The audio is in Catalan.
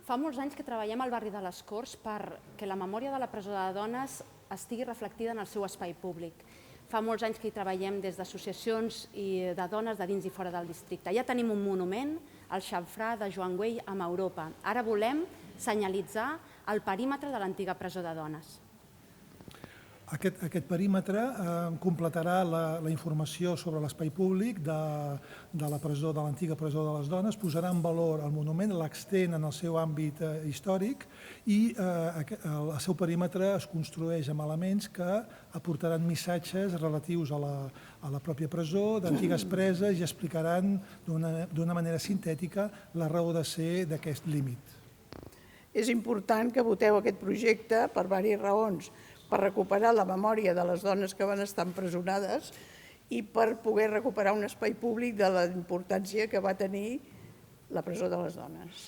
Fa molts anys que treballem al barri de les Corts perquè la memòria de la presó de dones estigui reflectida en el seu espai públic. Fa molts anys que hi treballem des d'associacions de dones de dins i fora del districte. Ja tenim un monument, el xamfrà de Joan Güell, amb Europa. Ara volem senyalitzar el perímetre de l'antiga presó de dones. Aquest perímetre completarà la informació sobre l'espai públic de l'antiga presó de les dones, posarà en valor el monument, l'extén en el seu àmbit històric i el seu perímetre es construeix amb elements que aportaran missatges relatius a la pròpia presó, d'antigues preses, i explicaran d'una manera sintètica la raó de ser d'aquest límit. És important que voteu aquest projecte per diverses raons, per recuperar la memòria de les dones que van estar empresonades i per poder recuperar un espai públic de la importància que va tenir la presó de les dones.